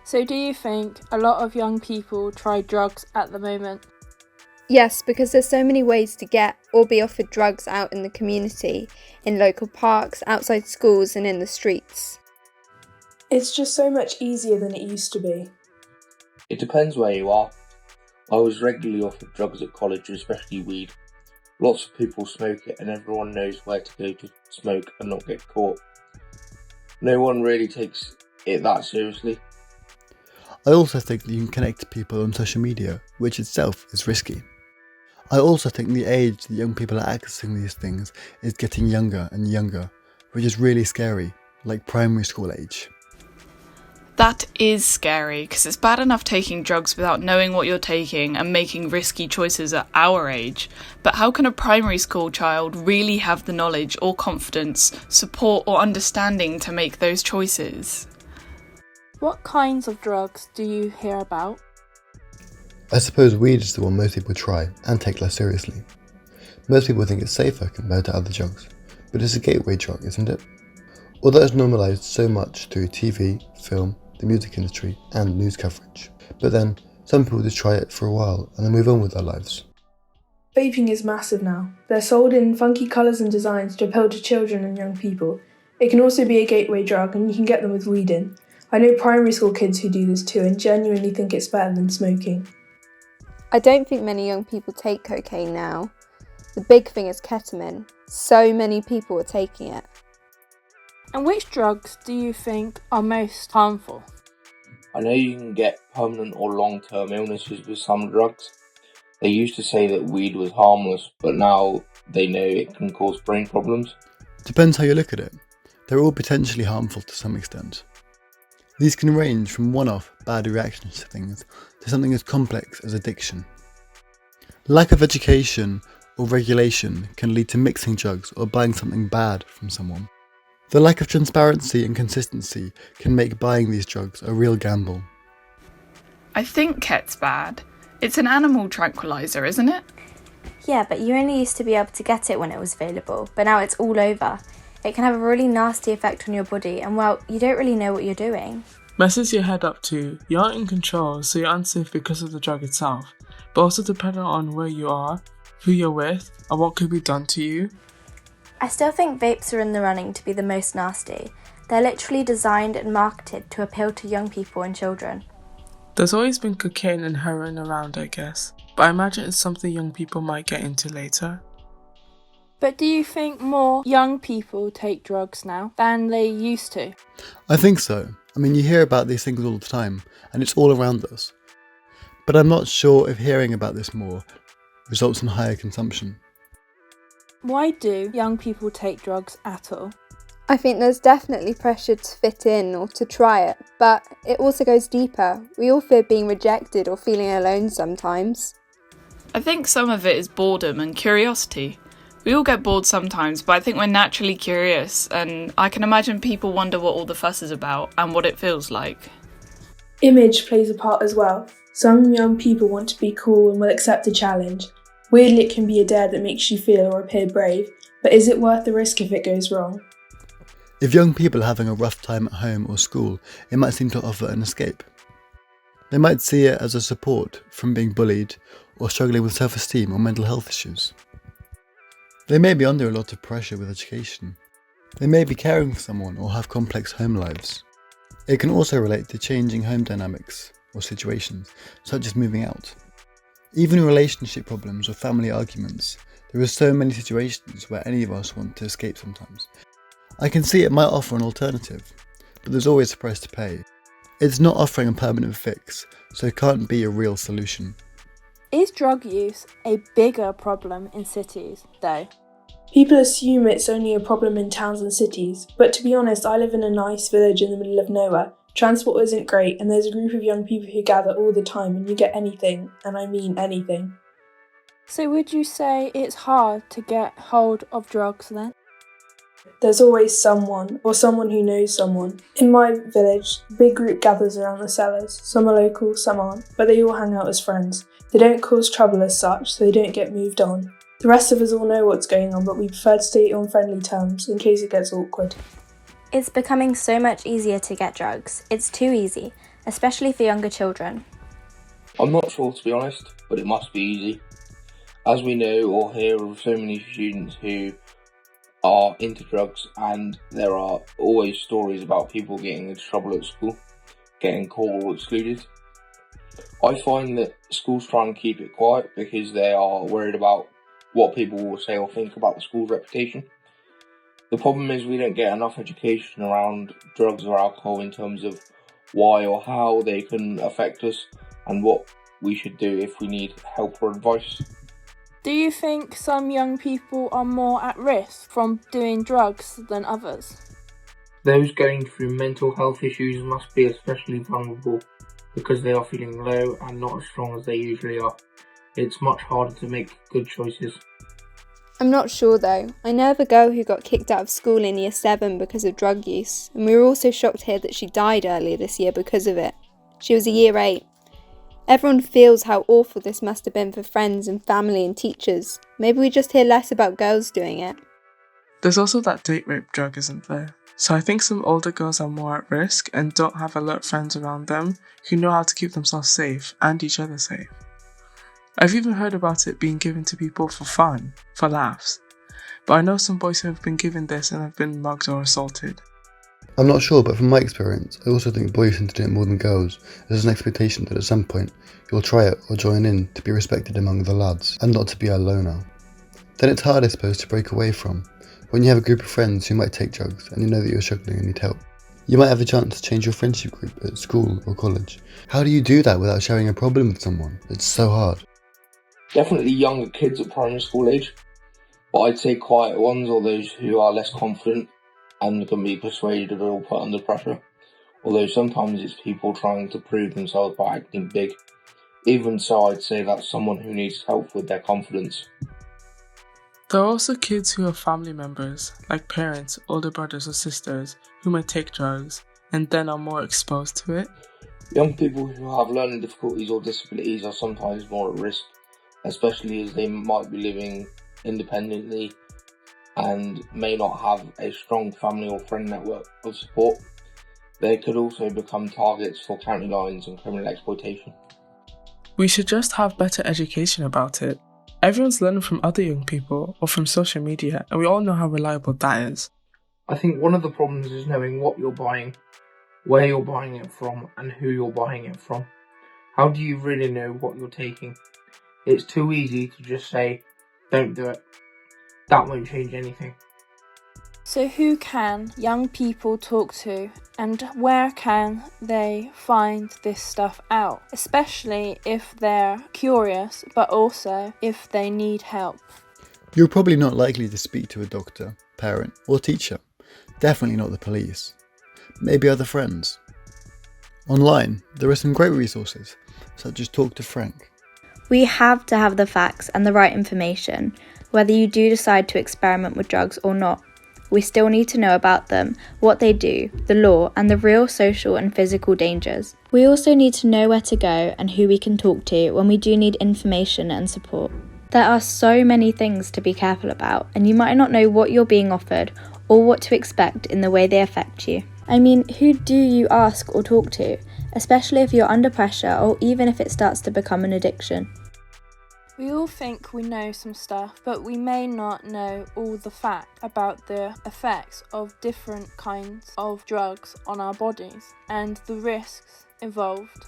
So do you think a lot of young people try drugs at the moment? Yes, because there's so many ways to get or be offered drugs out in the community, in local parks, outside schools and in the streets. It's just so much easier than it used to be. It depends where you are. I was regularly offered drugs at college, especially weed. Lots of people smoke it and everyone knows where to go to smoke and not get caught. No one really takes it that seriously. I also think that you can connect to people on social media, which itself is risky. I also think the age that young people are accessing these things is getting younger and younger, which is really scary, like primary school age. That is scary, because it's bad enough taking drugs without knowing what you're taking and making risky choices at our age. But how can a primary school child really have the knowledge or confidence, support or understanding to make those choices? What kinds of drugs do you hear about? I suppose weed is the one most people try and take less seriously. Most people think it's safer compared to other drugs, but it's a gateway drug, isn't it? Although it's normalised so much through TV, film, the music industry and news coverage. But then, some people just try it for a while and then move on with their lives. Vaping is massive now. They're sold in funky colours and designs to appeal to children and young people. It can also be a gateway drug and you can get them with weed in. I know primary school kids who do this too and genuinely think it's better than smoking. I don't think many young people take cocaine now. The big thing is ketamine. So many people are taking it. And which drugs do you think are most harmful? I know you can get permanent or long-term illnesses with some drugs. They used to say that weed was harmless, but now they know it can cause brain problems. Depends how you look at it. They're all potentially harmful to some extent. These can range from one-off bad reactions to things to something as complex as addiction. Lack of education or regulation can lead to mixing drugs or buying something bad from someone. The lack of transparency and consistency can make buying these drugs a real gamble. I think ket's bad. It's an animal tranquilizer, isn't it? Yeah, but you only used to be able to get it when it was available, but now it's all over. It can have a really nasty effect on your body and, well, you don't really know what you're doing. Messes your head up too. You aren't in control, so you're unsafe because of the drug itself, but also dependent on where you are, who you're with, and what could be done to you. I still think vapes are in the running to be the most nasty. They're literally designed and marketed to appeal to young people and children. There's always been cocaine and heroin around, I guess, but I imagine it's something young people might get into later. But do you think more young people take drugs now than they used to? I think so. I mean, you hear about these things all the time, and it's all around us. But I'm not sure if hearing about this more results in higher consumption. Why do young people take drugs at all? I think there's definitely pressure to fit in or to try it, but it also goes deeper. We all fear being rejected or feeling alone sometimes. I think some of it is boredom and curiosity. We all get bored sometimes, but I think we're naturally curious, and I can imagine people wonder what all the fuss is about and what it feels like. Image plays a part as well. Some young people want to be cool and will accept a challenge. Weirdly, it can be a dare that makes you feel or appear brave, but is it worth the risk if it goes wrong? If young people are having a rough time at home or school, it might seem to offer an escape. They might see it as a support from being bullied or struggling with self-esteem or mental health issues. They may be under a lot of pressure with education. They may be caring for someone or have complex home lives. It can also relate to changing home dynamics or situations, such as moving out. Even in relationship problems or family arguments, there are so many situations where any of us want to escape sometimes. I can see it might offer an alternative, but there's always a price to pay. It's not offering a permanent fix, so it can't be a real solution. Is drug use a bigger problem in cities, though? People assume it's only a problem in towns and cities, but to be honest, I live in a nice village in the middle of nowhere. Transport isn't great, and there's a group of young people who gather all the time and you get anything, and I mean anything. So would you say it's hard to get hold of drugs then? There's always someone, or someone who knows someone. In my village, a big group gathers around the sellers. Some are local, some aren't, but they all hang out as friends. They don't cause trouble as such, so they don't get moved on. The rest of us all know what's going on, but we prefer to stay on friendly terms in case it gets awkward. It's becoming so much easier to get drugs. It's too easy. especially for younger children? I'm not sure, to be honest, but it must be easy. As we know or hear of so many students who are into drugs, and there are always stories about people getting into trouble at school, getting caught or excluded. I find that schools try and keep it quiet because they are worried about what people will say or think about the school's reputation. The problem is we don't get enough education around drugs or alcohol in terms of why or how they can affect us and what we should do if we need help or advice. Do you think some young people are more at risk from doing drugs than others? Those going through mental health issues must be especially vulnerable because they are feeling low and not as strong as they usually are. It's much harder to make good choices. I'm not sure though. I know of a girl who got kicked out of school in year 7 because of drug use, and we were also shocked to hear that she died earlier this year because of it. She was a year 8. Everyone feels how awful this must have been for friends and family and teachers. Maybe we just hear less about girls doing it. There's also that date rape drug, isn't there? So I think some older girls are more at risk and don't have alert friends around them who know how to keep themselves safe and each other safe. I've even heard about it being given to people for fun, for laughs. But I know some boys who have been given this and have been mugged or assaulted. I'm not sure, but from my experience, I also think boys tend to do it more than girls. There's an expectation that at some point you'll try it or join in to be respected among the lads, and not to be a loner. Then it's hard, I suppose, to break away from, when you have a group of friends who might take drugs and you know that you're struggling and need help. You might have a chance to change your friendship group at school or college. How do you do that without sharing a problem with someone? It's so hard. Definitely younger kids at primary school age, but I'd say quiet ones or those who are less confident and can be persuaded or put under pressure, although sometimes it's people trying to prove themselves by acting big. Even so, I'd say that's someone who needs help with their confidence. There are also kids who have family members, like parents, older brothers or sisters, who may take drugs and then are more exposed to it. Young people who have learning difficulties or disabilities are sometimes more at risk, especially as they might be living independently and may not have a strong family or friend network of support. They could also become targets for county lines and criminal exploitation. We should just have better education about it. Everyone's learning from other young people or from social media, and we all know how reliable that is. I think one of the problems is knowing what you're buying, where you're buying it from, and who you're buying it from. How do you really know what you're taking? It's too easy to just say, don't do it. That won't change anything. So who can young people talk to, and where can they find this stuff out? Especially if they're curious, but also if they need help. You're probably not likely to speak to a doctor, parent or teacher. Definitely not the police. Maybe other friends. Online, there are some great resources, such as Talk to Frank. We have to have the facts and the right information, whether you do decide to experiment with drugs or not. We still need to know about them, what they do, the law, and the real social and physical dangers. We also need to know where to go and who we can talk to when we do need information and support. There are so many things to be careful about, and you might not know what you're being offered or what to expect in the way they affect you. I mean, who do you ask or talk to, especially if you're under pressure or even if it starts to become an addiction? We all think we know some stuff, but we may not know all the facts about the effects of different kinds of drugs on our bodies and the risks involved.